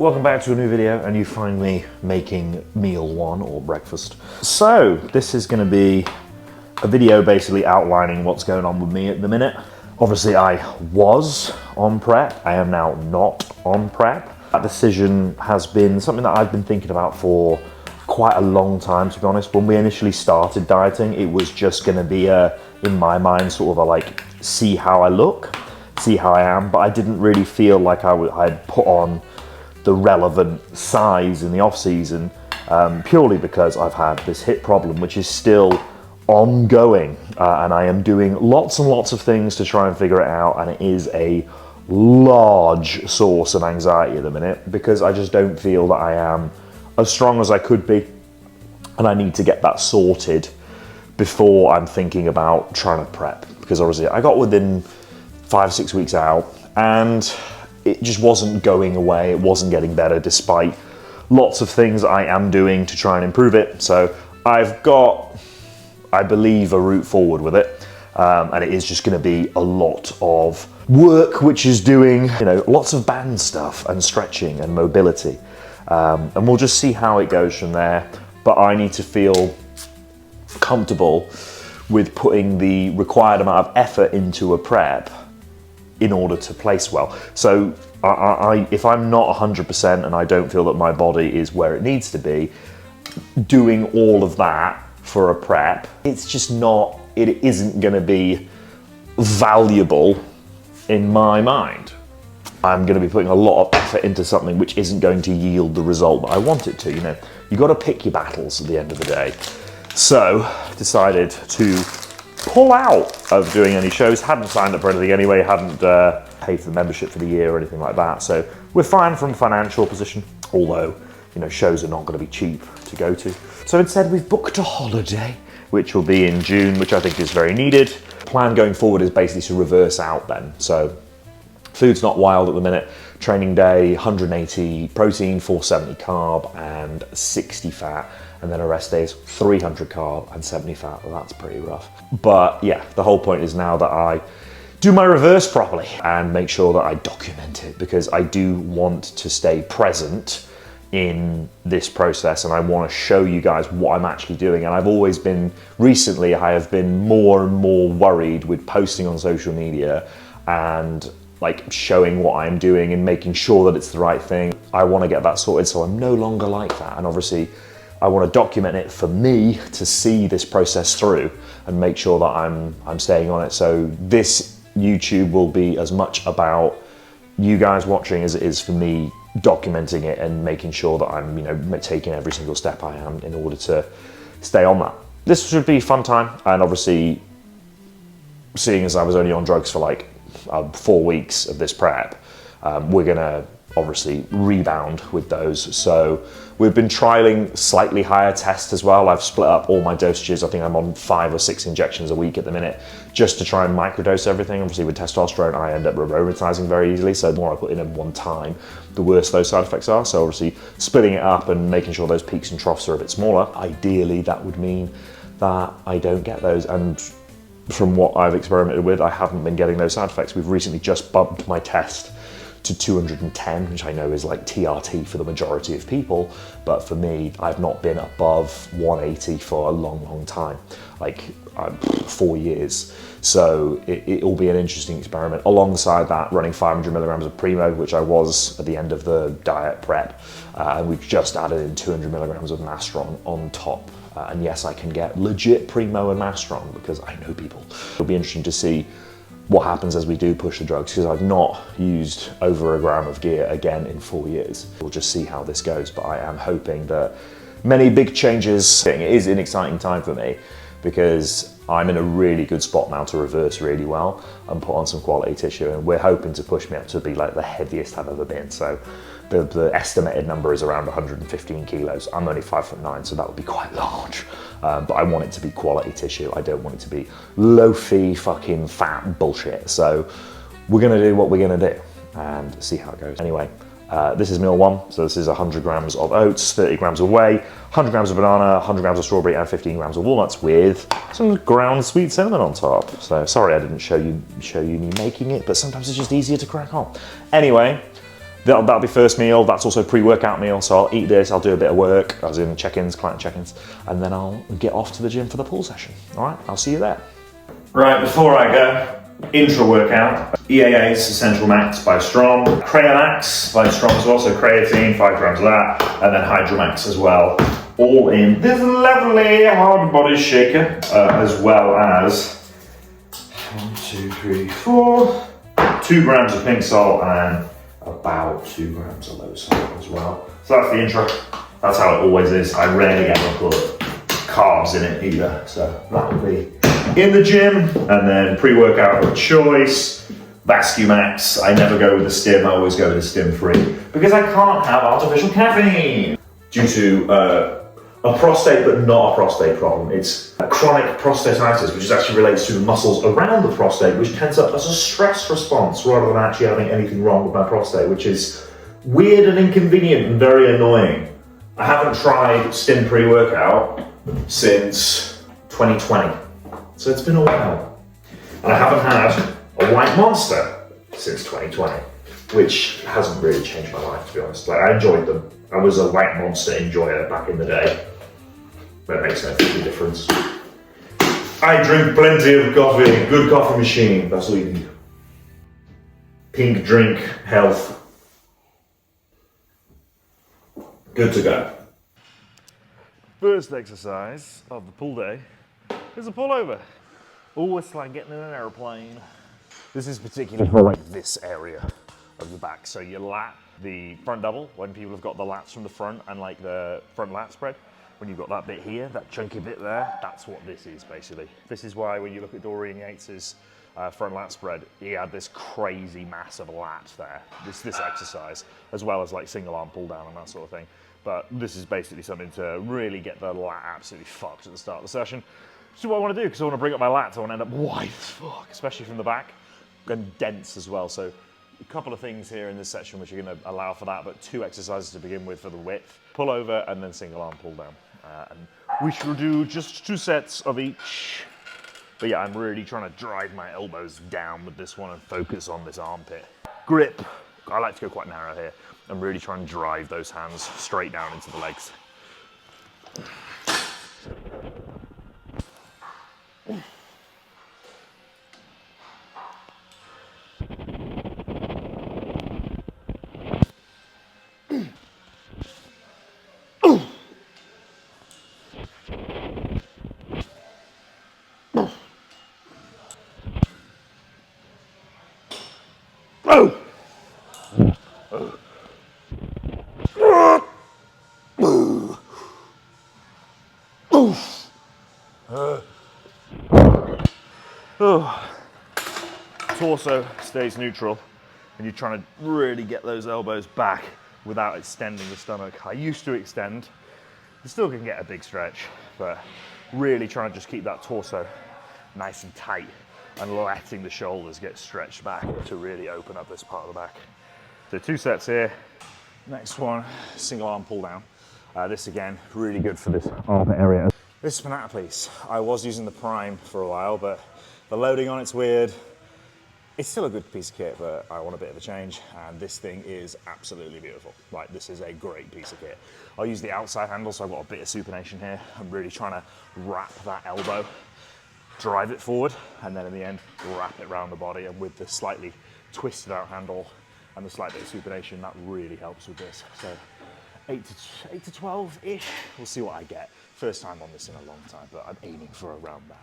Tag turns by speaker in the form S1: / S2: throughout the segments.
S1: welcome back to a new video, and you find me making meal one, or breakfast. So this is going to be a video basically outlining what's going on with me at the minute. Obviously I was on prep, I am now not on prep. That decision has been something that I've been thinking about for quite a long time, to be honest. When we initially started dieting, it was just going to be in my mind, sort of a like, see how I look, see how I am, but I didn't really feel like I'd put on the relevant size in the off season, purely because I've had this hip problem, which is still ongoing, and I am doing lots and lots of things to try and figure it out, and it is a large source of anxiety at the minute because I just don't feel that I am as strong as I could be, and I need to get that sorted before I'm thinking about trying to prep, because obviously I got within 5-6 weeks out and it just wasn't going away, it wasn't getting better despite lots of things I am doing to try and improve it. So I've got, I believe, a route forward with it, and it is just going to be a lot of work, which is doing, you know, lots of band stuff and stretching and mobility, and we'll just see how it goes from there. But I need to feel comfortable with putting the required amount of effort into a prep in order to place well. So if I'm not 100% and I don't feel that my body is where it needs to be, doing all of that for a prep, it's just not, it isn't gonna be valuable in my mind. I'm gonna be putting a lot of effort into something which isn't going to yield the result that I want it to. You know, you gotta pick your battles at the end of the day. So, decided to pull out of doing any shows. Hadn't signed up for anything anyway, hadn't paid for the membership for the year or anything like that. So we're fine from a financial position, although, you know, shows are not going to be cheap to go to. So instead we've booked a holiday, which will be in June, which I think is very needed. Plan going forward is basically to reverse out then. So food's not wild at the minute. Training day, 180 protein, 470 carb and 60 fat. And then a rest days, 300 carb and 70 fat. Well, that's pretty rough. But yeah, the whole point is now that I do my reverse properly and make sure that I document it, because I do want to stay present in this process and I want to show you guys what I'm actually doing. And I've always been, recently I have been more and more worried with posting on social media and like showing what I'm doing and making sure that it's the right thing. I want to get that sorted, so I'm no longer like that. And obviously I want to document it for me to see this process through and make sure that I'm staying on it. So this YouTube will be as much about you guys watching as it is for me documenting it and making sure that I'm, you know, taking every single step I am in order to stay on that. This should be a fun time, and obviously, seeing as I was only on drugs for like 4 weeks of this prep, we're gonna obviously rebound with those. So we've been trialing slightly higher tests as well. I've split up all my dosages. I think I'm on 5 or 6 injections a week at the minute, just to try and microdose everything. Obviously with testosterone, I end up aromatizing very easily. So the more I put in at one time, the worse those side effects are. So obviously splitting it up and making sure those peaks and troughs are a bit smaller. Ideally, that would mean that I don't get those. And from what I've experimented with, I haven't been getting those side effects. We've recently just bumped my test to 210, which I know is like TRT for the majority of people, but for me, I've not been above 180 for a long time, like 4 years. So it will be an interesting experiment. Alongside that, running 500 milligrams of Primo, which I was at the end of the diet prep, and we've just added in 200 milligrams of Mastron on top. And yes, I can get legit Primo and Mastron because I know people. It'll be interesting to see what happens as we do push the drugs, because I've not used over a gram of gear again in 4 years. We'll just see how this goes, but I am hoping that many big changes. It is an exciting time for me because I'm in a really good spot now to reverse really well and put on some quality tissue, and we're hoping to push me up to be like the heaviest I've ever been. So the estimated number is around 115 kilos. I'm only 5'9", so that would be quite large. But I want it to be quality tissue. I don't want it to be low-fee fucking fat bullshit. So we're gonna do what we're gonna do and see how it goes. Anyway, this is meal one. So this is 100 grams of oats, 30 grams of whey, 100 grams of banana, 100 grams of strawberry, and 15 grams of walnuts with some ground sweet cinnamon on top. So sorry I didn't show you me making it, but sometimes it's just easier to crack on. Anyway, That'll be first meal. That's also pre-workout meal. So I'll eat this, I'll do a bit of work, as in check-ins, client check-ins, and then I'll get off to the gym for the pull session. All right, I'll see you there. Right, before I go, intra workout, EAAs, Essential Max by Strong, Creamax by Strong as well, so creatine, 5 grams of that, and then Hydromax as well, all in this lovely Hardbody shaker, as well as 1, 2, 3, 4, 2 grams of pink salt and about 2 grams of low salt as well. So that's the intro. That's how it always is. I rarely ever put carbs in it either, so that will be in the gym, and then pre-workout of choice, Vascumax. I never go with the stim, I always go with the stim free, because I can't have artificial caffeine due to a prostate, but not a prostate problem. It's a chronic prostatitis, which actually relates to the muscles around the prostate, which tends up as a stress response rather than actually having anything wrong with my prostate, which is weird and inconvenient and very annoying. I haven't tried stim pre-workout since 2020. So it's been a while. And I haven't had a white monster since 2020, which hasn't really changed my life, to be honest. Like, I enjoyed them. I was a white monster enjoyer back in the day, but it makes no fucking difference. I drink plenty of coffee, good coffee machine, that's all you need. Pink drink, health. Good to go. First exercise of the pull day is a pullover. Oh, it's like getting in an airplane. This is particularly for like this area of the back. So you lat the front double when people have got the lats from the front and like the front lat spread. When you've got that bit here, that chunky bit there, that's what this is basically. This is why when you look at Dorian Yates's front lat spread, he had this crazy massive lat there. This exercise, as well as like single arm pull down and that sort of thing. But this is basically something to really get the lat absolutely fucked at the start of the session. Which is what I want to do, because I want to bring up my lats. I want to end up wide as fuck, especially from the back, and dense as well. So a couple of things here in this section which are going to allow for that, but 2 exercises to begin with for the width. Pull over and then single arm pull down. And we shall do just 2 sets of each. But yeah, I'm really trying to drive my elbows down with this one and focus on this armpit. Grip. I like to go quite narrow here. I'm really trying to drive those hands straight down into the legs. Torso stays neutral, and you're trying to really get those elbows back without extending the stomach. I used to extend. You still can get a big stretch, but really trying to just keep that torso nice and tight and letting the shoulders get stretched back to really open up this part of the back. So 2 sets here. Next one, single arm pull down. This again, really good for this armpit area. This is Panata piece. I was using the Prime for a while, but the loading on it's weird. It's still a good piece of kit, but I want a bit of a change, and this thing is absolutely beautiful. Like, this is a great piece of kit. I'll use the outside handle, so I've got a bit of supination here. I'm really trying to wrap that elbow, drive it forward, and then in the end, wrap it around the body, and with the slightly twisted out handle and the slight bit of supination, that really helps with this. So 8 to 12-ish, we'll see what I get. First time on this in a long time, but I'm aiming for around that.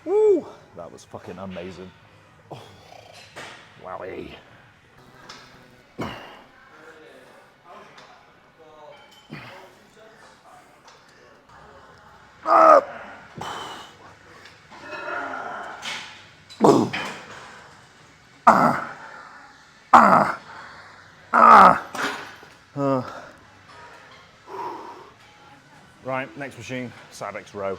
S1: Woo! That was fucking amazing. Oh, wowie. Right, next machine, Cybex row.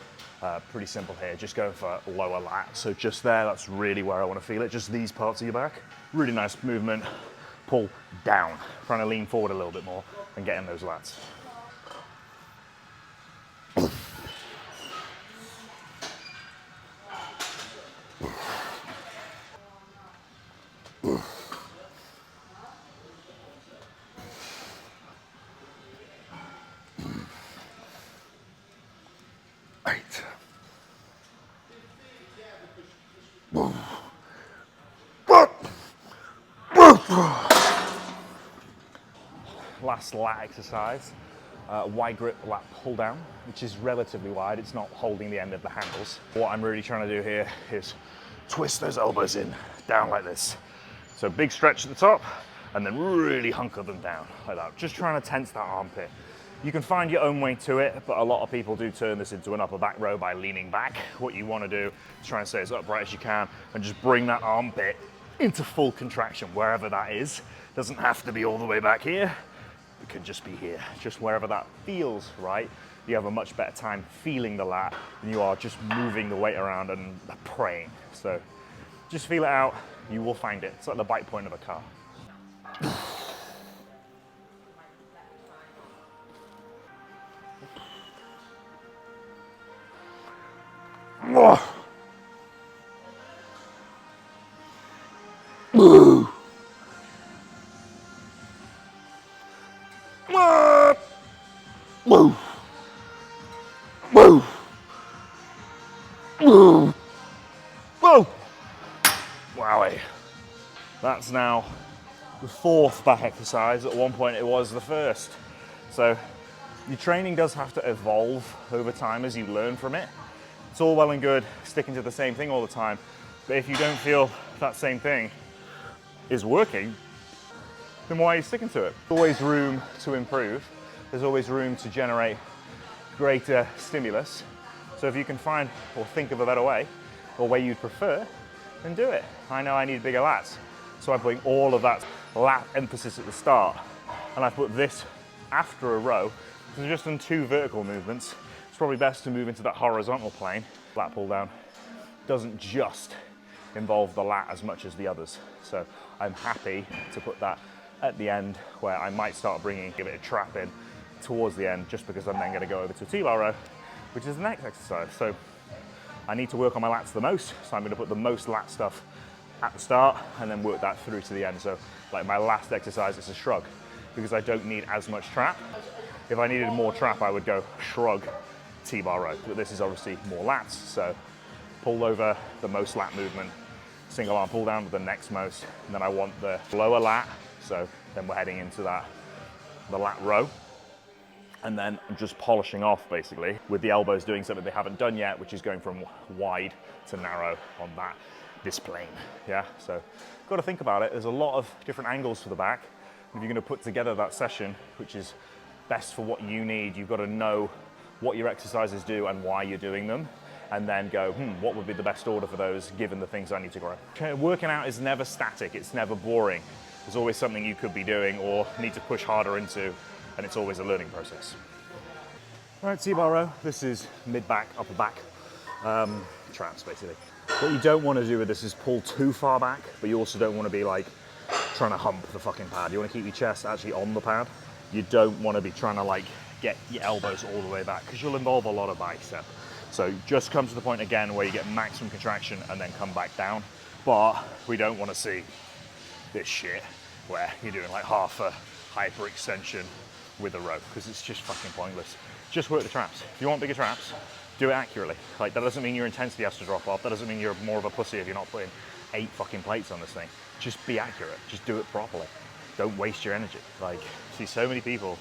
S1: Pretty simple here, just going for lower lat. So just there, that's really where I want to feel it, just these parts of your back. Really nice movement, pull down, trying to lean forward a little bit more and get in those lats. Last lat exercise, wide grip lat pull down, which is relatively wide. It's not holding the end of the handles. What I'm really trying to do here is twist those elbows in, down like this. So big stretch at the top, and then really hunker them down like that. Just trying to tense that armpit. You can find your own way to it, but a lot of people do turn this into an upper back row by leaning back. What you want to do is try and stay as upright as you can and just bring that armpit into full contraction, wherever that is. Doesn't have to be all the way back here. It can just be here, just wherever that feels right. You have a much better time feeling the lat than you are just moving the weight around and praying. So just feel it out, you will find it. It's like the bite point of a car. Wowie. That's now the fourth back exercise. At one point it was the first. So your training does have to evolve over time as you learn from it. It's all well and good sticking to the same thing all the time, but if you don't feel that same thing is working, then why are you sticking to it? There's always room to improve. There's always room to generate greater stimulus. So if you can find or think of a better way, or way you'd prefer, then do it. I know I need bigger lats, so I'm putting all of that lat emphasis at the start, and I put this after a row. So I've just done 2 vertical movements. It's probably best to move into that horizontal plane. Lat pull down doesn't just involve the lat as much as the others. So I'm happy to put that at the end, where I might start give it a trap in towards the end, just because I'm then gonna go over to a T-bar row, which is the next exercise. So I need to work on my lats the most, so I'm gonna put the most lat stuff at the start and then work that through to the end. So like my last exercise is a shrug, because I don't need as much trap. If I needed more trap, I would go shrug, T-bar row, but this is obviously more lats, so pull over the most lat movement, single arm pull down with the next most, and then I want the lower lat, so then we're heading into the lat row, and then I'm just polishing off basically with the elbows doing something they haven't done yet, which is going from wide to narrow on this plane, yeah? So got to think about it. There's a lot of different angles for the back. If you're going to put together that session, which is best for what you need, you've got to know what your exercises do and why you're doing them, and then go, what would be the best order for those given the things I need to grow. Working out is never static, it's never boring. There's always something you could be doing or need to push harder into, and it's always a learning process. All right, T-bar row. This is mid-back, upper back, traps basically. What you don't want to do with this is pull too far back, but you also don't want to be like trying to hump the fucking pad. You want to keep your chest actually on the pad. You don't want to be trying to like get your elbows all the way back, because you'll involve a lot of bicep. So just come to the point again where you get maximum contraction and then come back down. But we don't want to see this shit where you're doing like half a hyperextension with a row, because it's just fucking pointless. Just work the traps. If you want bigger traps, do it accurately. Like, that doesn't mean your intensity has to drop off. That doesn't mean you're more of a pussy if you're not putting 8 fucking plates on this thing. Just be accurate. Just do it properly. Don't waste your energy. Like, I see so many people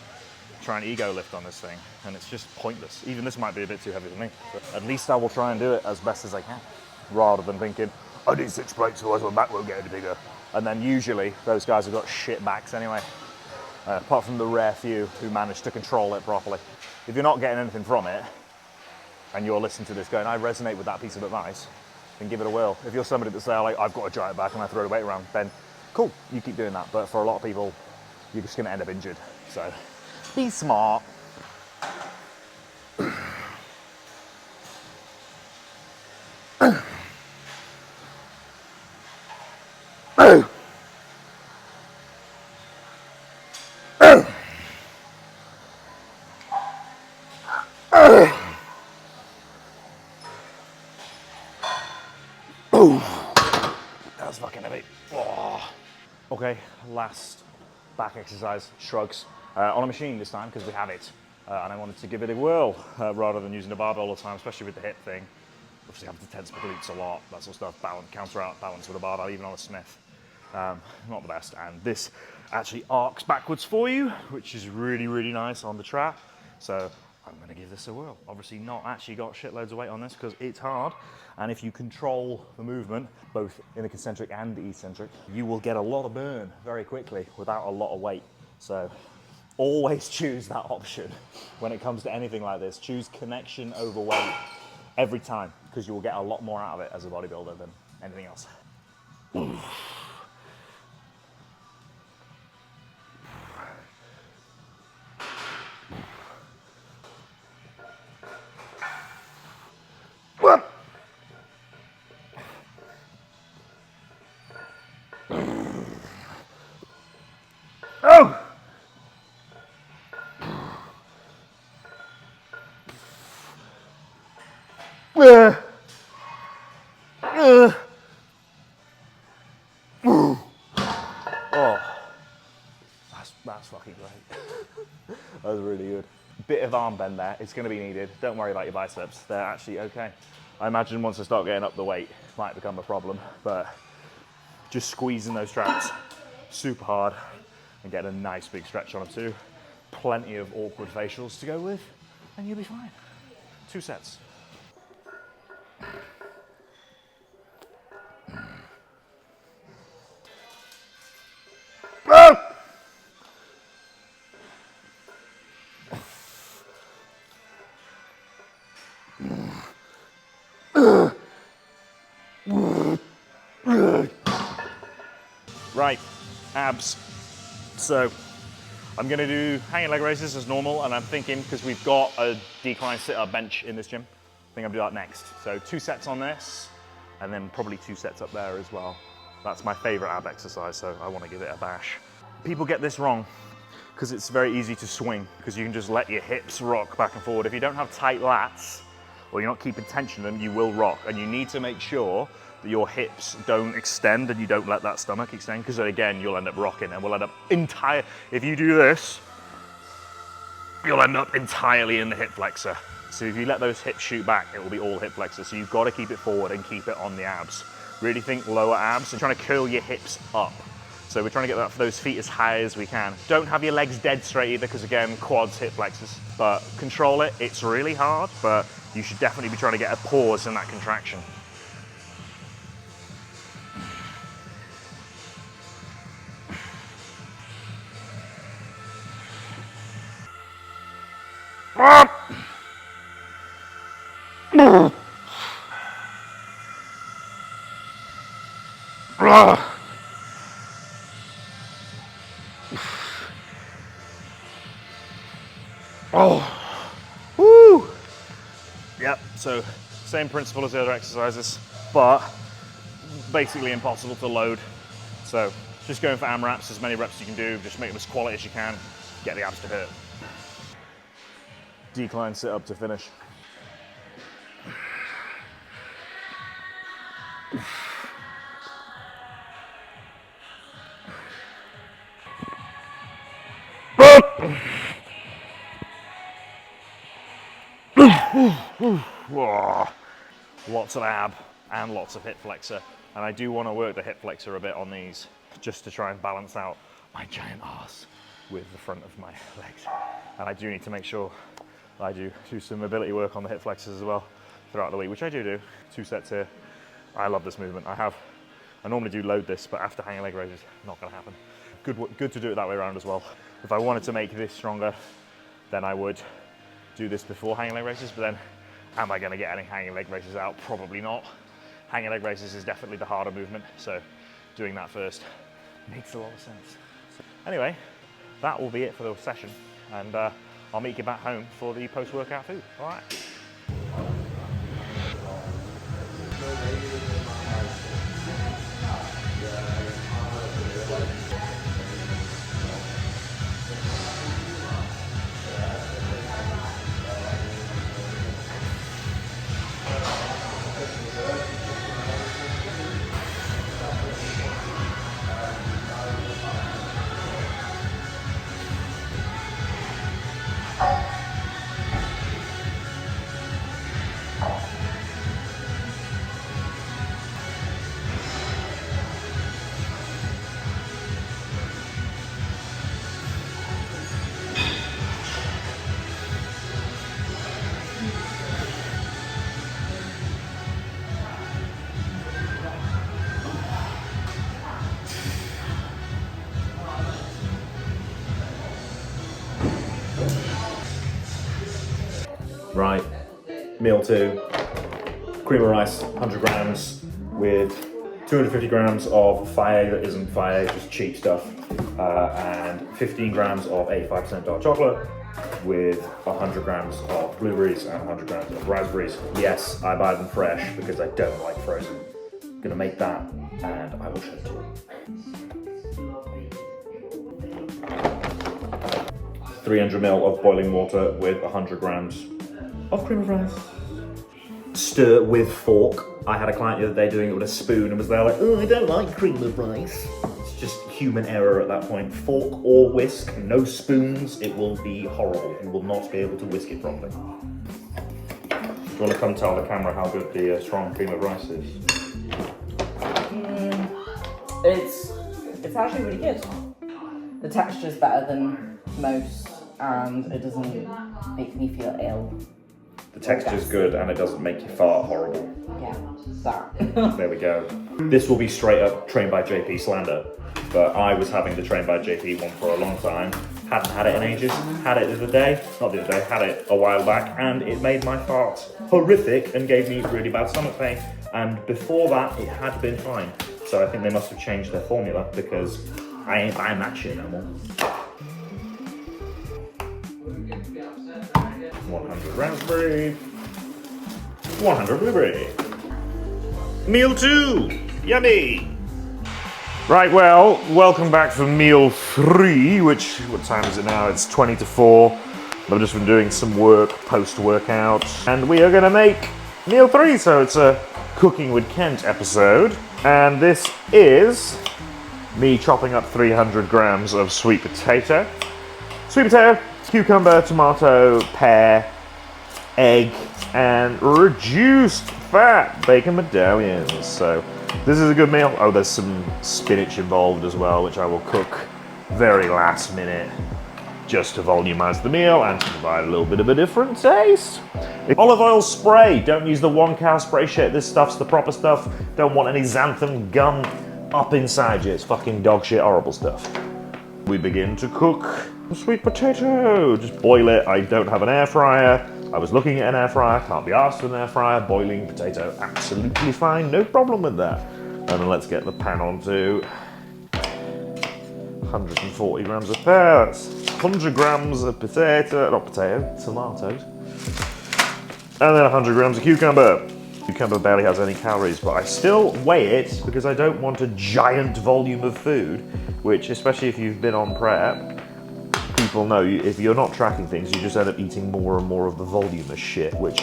S1: try and ego lift on this thing, and it's just pointless. Even this might be a bit too heavy for me, but at least I will try and do it as best as I can, rather than thinking, I need 6 plates, otherwise my back won't get any bigger. And then usually those guys have got shit backs anyway, apart from the rare few who manage to control it properly. If you're not getting anything from it, and you're listening to this going, I resonate with that piece of advice, then give it a whirl. If you're somebody that's there, like, I've got a giant back and I throw the weight around, then cool, you keep doing that. But for a lot of people, you're just gonna end up injured. So be smart. That was fucking heavy. Oh. Okay, last back exercise, shrugs. On a machine this time, because we have it. And I wanted to give it a whirl, rather than using a barbell all the time, especially with the hip thing. Obviously having to tense my glutes a lot, that sort of stuff, balance, counter out balance with a barbell, even on a Smith. Not the best. And this actually arcs backwards for you, which is really, really nice on the trap. So I'm gonna give this a whirl. Obviously not actually got shitloads of weight on this because it's hard. And if you control the movement, both in the concentric and the eccentric, you will get a lot of burn very quickly without a lot of weight. So always choose that option when it comes to anything like this. Choose connection over weight every time, because you will get a lot more out of it as a bodybuilder than anything else. Oh! Oh, that's fucking great. That was really good. Bit of arm bend there, it's gonna be needed. Don't worry about your biceps, they're actually okay. I imagine once I start getting up the weight, it might become a problem, but just squeezing those straps super hard and get a nice big stretch on them too. Plenty of awkward facials to go with, and you'll be fine. 2 sets. Right, abs. So I'm gonna do hanging leg raises as normal, and I'm thinking, because we've got a decline sit-up bench in this gym, I think I'm gonna do that next. So 2 sets on this, and then probably 2 sets up there as well. That's my favorite ab exercise, so I wanna give it a bash. People get this wrong, because it's very easy to swing, because you can just let your hips rock back and forward. If you don't have tight lats, or you're not keeping tension in them, you will rock, and you need to make sure that your hips don't extend and you don't let that stomach extend, because again, you'll end up rocking and we'll end up if you do this, you'll end up entirely in the hip flexor. So if you let those hips shoot back, it will be all hip flexor. So you've got to keep it forward and keep it on the abs. Really think lower abs and trying to curl your hips up. So we're trying to get those feet as high as we can. Don't have your legs dead straight either, because again, quads, hip flexors, but control it. It's really hard, but you should definitely be trying to get a pause in that contraction. Oh, woo! Yep, so same principle as the other exercises, but basically impossible to load. So just going for AMRAPs, as many reps as you can do, just make them as quality as you can, get the abs to hurt. Decline sit up to finish. Lots of ab and lots of hip flexor, and I do want to work the hip flexor a bit on these just to try and balance out my giant ass with the front of my legs. And I do need to make sure I do some mobility work on the hip flexors as well throughout the week, which I do. 2 sets here. I love this movement. I normally do load this, but after hanging leg raises, not going to happen. Good to do it that way around as well. If I wanted to make this stronger, then I would do this before hanging leg raises, but then am I going to get any hanging leg raises out? Probably not. Hanging leg raises is definitely the harder movement, so doing that first makes a lot of sense. Anyway, that will be it for the session, and I'll meet you back home for the post-workout food. All right. Right, meal 2, cream of rice, 100 grams with 250 grams of Faye that isn't Faye, just cheap stuff, and 15 grams of 85% dark chocolate with 100 grams of blueberries and 100 grams of raspberries. Yes, I buy them fresh because I don't like frozen. I'm gonna make that and I will show it to you. 300 ml of boiling water with 100 grams of cream of rice. Stir with fork. I had a client the other day doing it with a spoon and was there like, oh, I don't like cream of rice. It's just human error at that point. Fork or whisk, no spoons, it will be horrible. You will not be able to whisk it properly. Do you want to come tell the camera how good the strong cream of rice is?
S2: It's actually really good. The texture's better than most, and it doesn't make me feel ill.
S1: The texture's good and it doesn't make you fart horrible.
S2: Yeah, that.
S1: There we go. This will be straight up Trained by JP slander, but I was having the Trained by JP one for a long time. Hadn't had it in ages. Had it the other day. Not the other day, had it a while back, and it made my farts horrific and gave me really bad stomach pain. And before that, it had been fine. So I think they must have changed their formula because I ain't buying that shit no more. 100 raspberry, 100 blueberry. Meal 2, yummy. Right, well, welcome back for meal 3, which, what time is it now? It's 20 to 4. I've just been doing some work, post-workout, and we are gonna make meal 3, so it's a Cooking with Kent episode. And this is me chopping up 300 grams of sweet potato. Sweet potato, cucumber, tomato, pear, egg, and reduced fat bacon medallions. So this is a good meal. Oh, there's some spinach involved as well, which I will cook very last minute just to volumize the meal and to provide a little bit of a different taste. Olive oil spray. Don't use the 1-cow spray shit. This stuff's the proper stuff. Don't want any xanthan gum up inside you. It's fucking dog shit, horrible stuff. We begin to cook sweet potato. Just boil it. I don't have an air fryer. I was looking at an air fryer. Can't be asked with an air fryer. Boiling potato, absolutely fine. No problem with that. And then let's get the pan onto 140 grams of pear. That's 100 grams of tomatoes. And then 100 grams of cucumber. Cucumber barely has any calories, but I still weigh it because I don't want a giant volume of food, which, especially if you've been on prep, people know if you're not tracking things, you just end up eating more and more of the volume of shit, which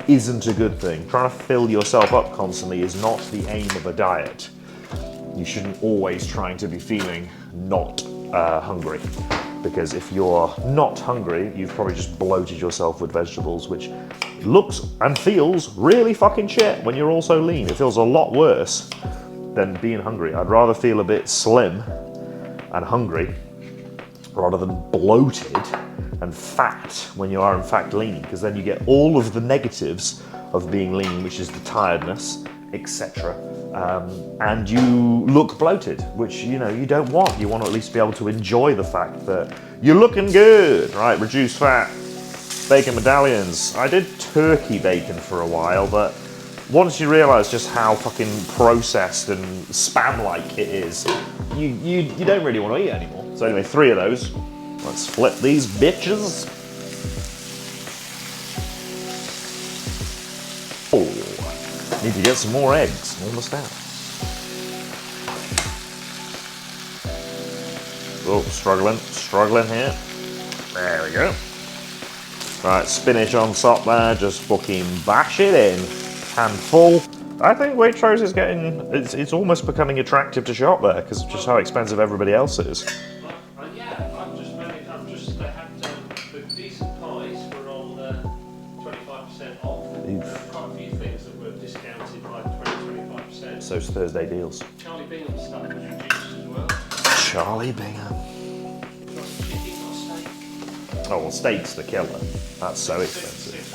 S1: isn't a good thing. Trying to fill yourself up constantly is not the aim of a diet. You shouldn't always trying to be feeling not hungry, because if you're not hungry, you've probably just bloated yourself with vegetables, which looks and feels really fucking shit when you're also lean. It feels a lot worse than being hungry. I'd rather feel a bit slim and hungry rather than bloated and fat when you are in fact lean, because then you get all of the negatives of being lean, which is the tiredness, etc. And you look bloated, which you don't want. You want to at least be able to enjoy the fact that you're looking good, right? Reduced fat, bacon medallions. I did turkey bacon for a while, but once you realise just how fucking processed and spam-like it is, you don't really want to eat it anymore. So anyway, 3 of those. Let's flip these bitches. Oh, need to get some more eggs. Almost out. Oh, struggling here. There we go. Right, spinach on top there, just fucking bash it in. Handful. I think Waitrose is it's almost becoming attractive to shop there because of just how expensive everybody else is.
S3: Yeah, they had the decent pies were on 25% off.
S1: Oof.
S3: Quite a few things that were discounted by 20-25%.
S1: So it's Thursday deals.
S3: Charlie Bingham's stuff was reduced as well.
S1: Charlie Bingham.
S3: Chicken or steak?
S1: Oh, well, steak's the killer. That's so expensive.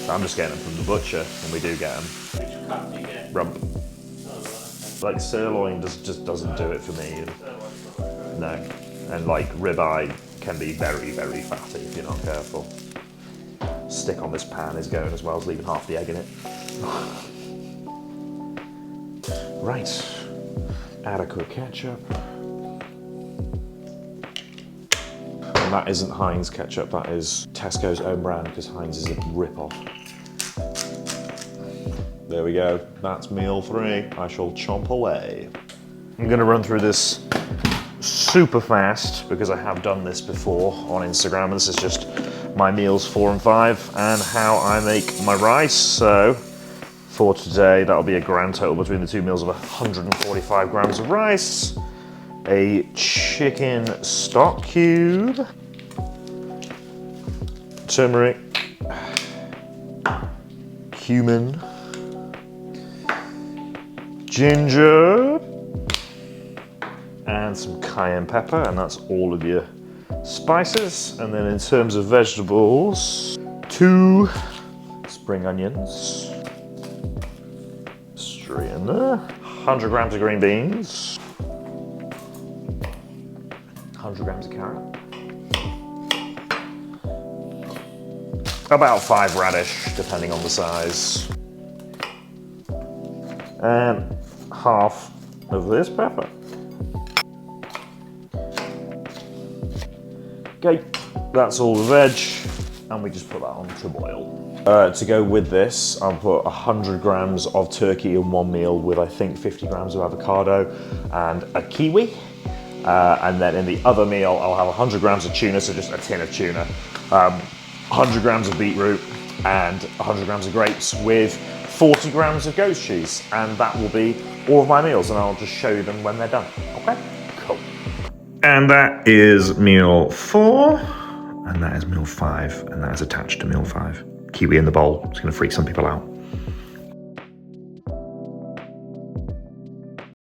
S1: I'm just getting them from the butcher when we do get them.
S3: Which cut do you get?
S1: Rump.
S3: Oh, right,
S1: Like sirloin just doesn't do it for me.
S3: okay.
S1: No. And like ribeye can be very, very fatty if you're not careful. stick on this pan is going, as well as leaving half the egg in it. Right, adequate ketchup. And that isn't Heinz ketchup, that is Tesco's own brand, because Heinz is a rip-off. There we go, that's meal 3. I shall chomp away. I'm gonna run through this super fast because I have done this before on Instagram, and this is just my meals 4 and 5 and how I make my rice. So for today, that'll be a grand total between the 2 meals of 145 grams of rice, a chicken stock cube, turmeric, cumin, ginger, and some cayenne pepper, and that's all of your spices. And then in terms of vegetables, 2 spring onions, straight in there, 100 grams of green beans, 100 grams of carrot, about 5 radish, depending on the size, and half of this pepper. Okay, that's all the veg, and we just put that on to boil. To go with this, I'll put 100 grams of turkey in one meal with, I think, 50 grams of avocado and a kiwi. And then in the other meal, I'll have 100 grams of tuna, so just a tin of tuna, 100 grams of beetroot, and 100 grams of grapes with 40 grams of goat's cheese. And that will be all of my meals, and I'll just show you them when they're done. Okay, cool. And that is meal 4, and that is meal 5, and that is attached to meal 5. Kiwi in the bowl, it's gonna freak some people out.